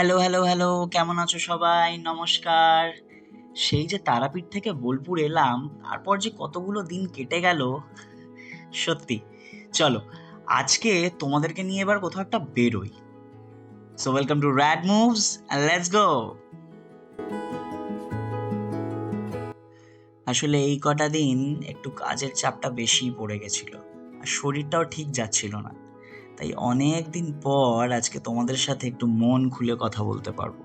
Hello, hello, hello. কেমন আছো সবাই? নমস্কার। সেই যে তারাপীঠ থেকে বোলপুর এলাম, তারপর যে কতগুলো দিন কেটে গেল, সত্যি। চলো, আজকে তোমাদেরকে নিয়ে এবার কোথাও একটা বেরোই। So welcome to Rad Moves and let's go. আসলে এই কটা দিন একটু কাজের চাপটা বেশিই পড়ে গেছিল। আর শরীরটাও ঠিক যাচ্ছিল না। তাই অনেক দিন পর আজকে তোমাদের সাথে একটু মন খুলে কথা বলতে পারবো।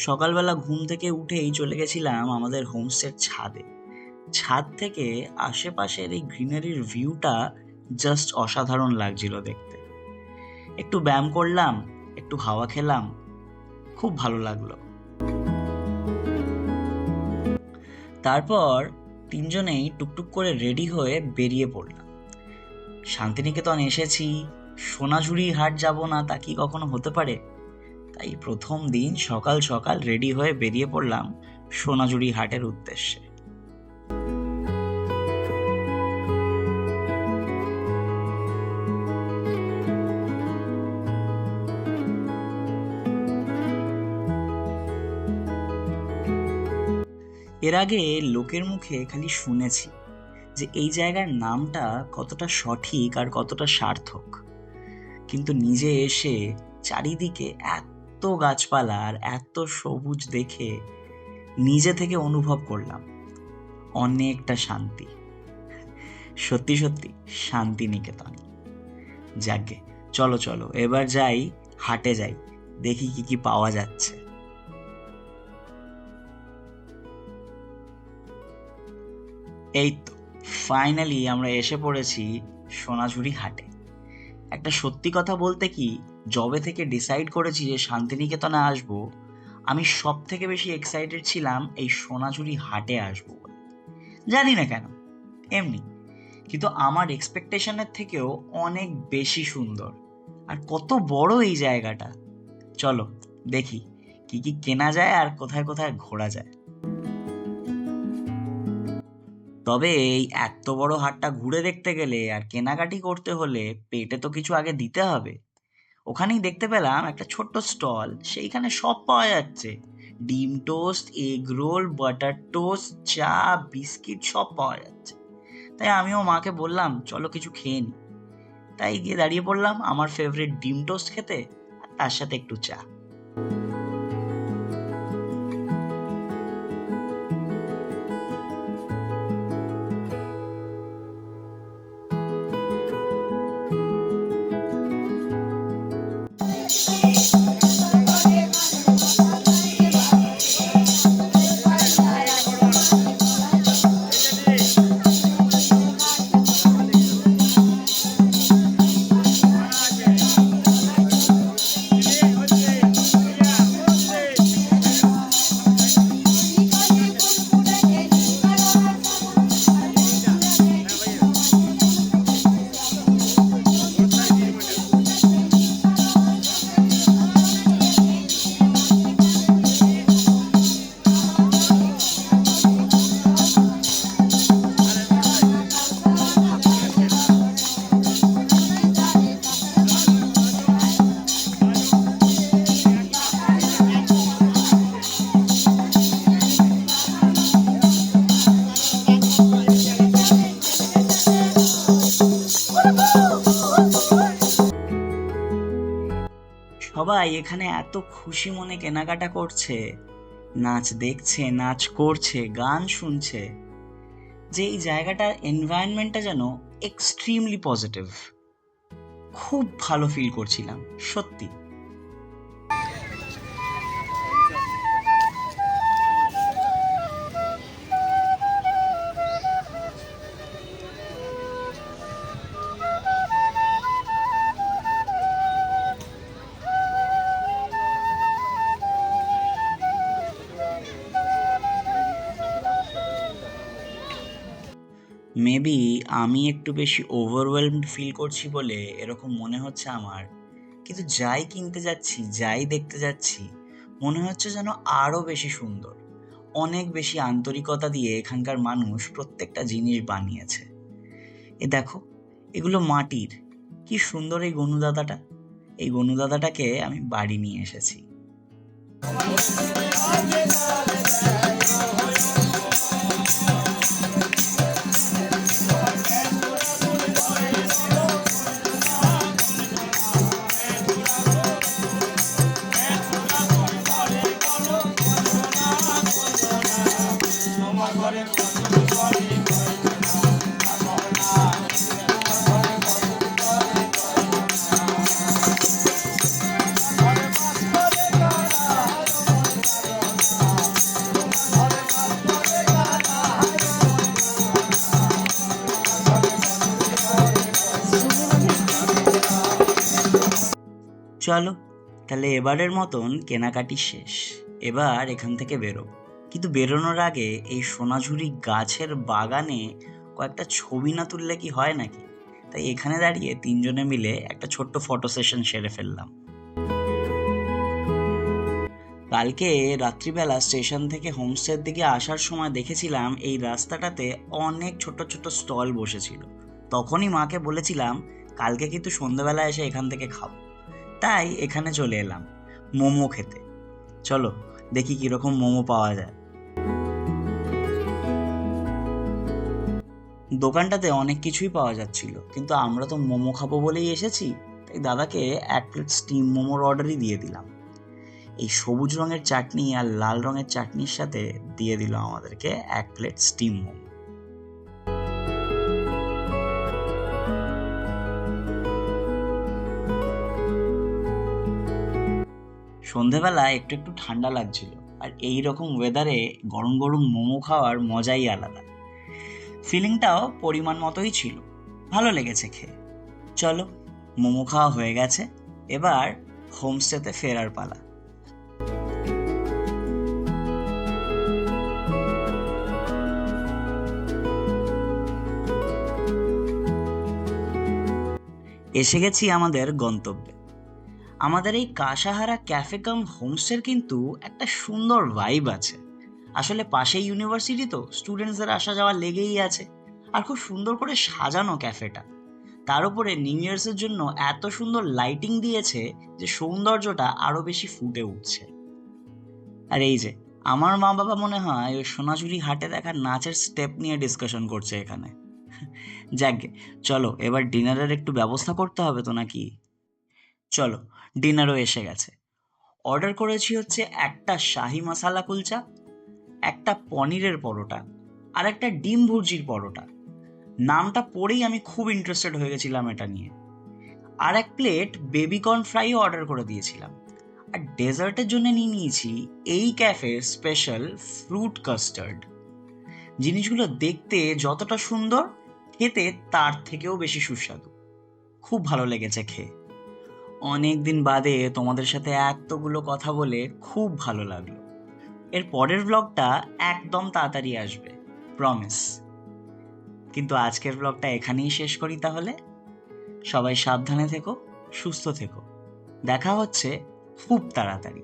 সকালবেলা ঘুম থেকে উঠেই চলে গেছিলাম আমাদের হোমস্টের ছাদে। ছাদ থেকে আশেপাশের এই গ্রিনারির ভিউটা জাস্ট অসাধারণ লাগছিল দেখতে। একটু ব্যায়াম করলাম, একটু হাওয়া খেলাম, খুব ভালো লাগলো। তারপর তিনজনেই টুকটুক করে রেডি হয়ে বেরিয়ে পড়লাম। শান্তিনিকেতন এসেছি, সোনাঝুরি হাট যাব না তা কি কখনো হতে পারে? তাই প্রথম দিন সকাল সকাল রেডি হয়ে বেরিয়ে পড়লাম সোনাঝুরি হাটের উদ্দেশ্যে। এর আগে লোকের মুখে খালি শুনেছি যে এই জায়গার নামটা কতটা সঠিক আর কতটা সার্থক, কিন্তু নিজে এসে চারিদিকে এত গাছপালা আর এত সবুজ দেখে নিজে থেকে অনুভব করলাম অনেকটা শান্তি। সত্যি সত্যি শান্তিনিকেতন। যাকে চলো চলো এবার যাই, হাটে যাই, দেখি কি কি পাওয়া যাচ্ছে। এই তো ফাইনালি আমরা এসে পড়েছি সোনাঝুরি হাটে। একটা সত্যি কথা বলতে কি, যবে থেকে ডিসাইড করেছি যে শান্তিনিকেতনে আসবো, আমি সব থেকে বেশি এক্সাইটেড ছিলাম এই সোনাঝুরি হাটে আসবো বলে। জানি না কেন, এমনি। কিন্তু আমার এক্সপেকটেশনের থেকেও অনেক বেশি সুন্দর। আর কত বড় এই জায়গাটা। চলো দেখি কি কি কেনা যায় আর কোথায় কোথায় ঘোরা যায়। তবে এই এত বড় হাটটা ঘুরে দেখতে গেলে আর কেনাকাটি করতে হলে পেটে তো কিছু আগে দিতে হবে। ওখানেই দেখতে পেলাম একটা ছোট্ট স্টল, সেইখানে সব পাওয়া যাচ্ছে। ডিম toast, egg roll, butter toast, চা, বিস্কিট সব পাওয়া যাচ্ছে। তাই আমিও মাকে বললাম চলো কিছু খেয়ে নি। তাই গিয়ে দাঁড়িয়ে পড়লাম আমার ফেভারিট ডিম টোস্ট খেতে, আর তার সাথে একটু চা। সবাই এখানে এত খুশি মনে কেনাকাটা করছে, নাচ দেখছে, নাচ করছে, গান শুনছে, যে এই জায়গাটার এনভায়রনমেন্টটা যেন এক্সট্রিমলি পজিটিভ। খুব ভালো ফিল করছিলাম সত্যি। মেবি আমি একটু বেশি ওভারওয়েলমড ফিল করছি বলে এরকম মনে হচ্ছে আমার। কিন্তু যাই কিনতে যাচ্ছি, যাই দেখতে যাচ্ছি, মনে হচ্ছে যেন আরো বেশি সুন্দর। অনেক বেশি আন্তরিকতা দিয়ে এখানকার মানুষ প্রত্যেকটা জিনিস বানিয়েছে। এ দেখো, এগুলো মাটির। কি সুন্দর এই গনুদাদাটা। এই গনুদাদাটাকে আমি বাড়ি নিয়ে এসেছি। চলো, তাহলে এবারের মতন কেনাকাটি শেষ। এবার এখান থেকে বেরোবো, কিন্তু বেরোনোর আগে এই সোনাঝুরি গাছের বাগানে কয়েকটা ছবি না তুললে কি হয় নাকি? তাই এখানে দাঁড়িয়ে তিনজনে মিলে একটা ছোট্ট ফটো সেশন সেরে ফেললাম। কালকে রাত্রিবেলা স্টেশন থেকে হোমস্টের দিকে আসার সময় দেখেছিলাম এই রাস্তাটাতে অনেক ছোট ছোট স্টল বসেছিল। তখনই মাকে বলেছিলাম কালকে কিন্তু সন্ধ্যেবেলা এসে এখান থেকে খাবো। তাই এখানে চলে এলাম মোমো খেতে। চলো দেখি কিরকম মোমো পাওয়া যায়। দোকানটাতে অনেক কিছুই পাওয়া যাচ্ছিল, কিন্তু আমরা তো মোমো খাবো বলেই এসেছি, তাই দাদাকে 1 প্লেট স্টিম মোমোর অর্ডারই দিয়ে দিলাম। এই সবুজ রঙের চাটনি আর লাল রঙের চাটনির সাথে দিয়ে দিল আমাদেরকে 1 প্লেট স্টিম মোমো। সন্ধেবেলা একটু একটু ঠান্ডা লাগছিল, আর এই রকম ওয়েদারে গরম গরম মোমো খাওয়ার মজাই আলাদা। ফিলিংটাও পরিমাণ মতোই ছিল, ভালো লেগেছে খেয়ে। চলো, মোমো খাওয়া হয়ে গেছে, এবার হোমস্টেতে ফেরার পালা। এসে গেছি আমাদের গন্তব্যে। আমাদের এই কাসাহারা ক্যাফে কাম হোমস্টের কিন্তু একটা সুন্দর ভাইব আছে। আসলে পাশেই ইউনিভার্সিটি, তো স্টুডেন্টসদের আসা যাওয়া লেগেই আছে। আর খুব সুন্দর করে সাজানো ক্যাফেটা। তার উপরে নিউ ইয়ার্সের জন্য এত সুন্দর লাইটিং দিয়েছে যে সৌন্দর্যটা আরো বেশি ফুটে উঠছে। আর এই যে আমার মা বাবা মনে হয় ওই সোনাঝুরি হাটে দেখা নাচের স্টেপ নিয়ে ডিসকাশন করছে এখানে। যাকগে, চলো এবার ডিনারের একটু ব্যবস্থা করতে হবে তো নাকি। চলো, ডিনারও এসে গেছে। অর্ডার করেছি হচ্ছে একটা শাহি মশালা কুলচা, একটা পনিরের পরোটা, আর একটা ডিম ভুর্জির পরোটা। নামটা পড়েই আমি খুব ইন্টারেস্টেড হয়ে গেছিলাম এটা নিয়ে। আর 1 প্লেট বেবিকর্ন ফ্রাইও অর্ডার করে দিয়েছিলাম। আর ডেজার্টের জন্য নিয়ে নিয়েছি এই ক্যাফের স্পেশাল ফ্রুট কাস্টার্ড। জিনিসগুলো দেখতে যতটা সুন্দর, খেতে তার থেকেও বেশি সুস্বাদু। খুব ভালো লেগেছে খেয়ে। অনেক দিন বাদে তোমাদের সাথে এতগুলো কথা বলে খুব ভালো লাগলো। এর পরের ব্লগটা একদম তাড়াতাড়ি আসবে, প্রমিস। কিন্তু আজকের ব্লগটা এখানেই শেষ করি তাহলে। সবাই সাবধানে থেকো, সুস্থ থেকো। দেখা হচ্ছে খুব তাড়াতাড়ি।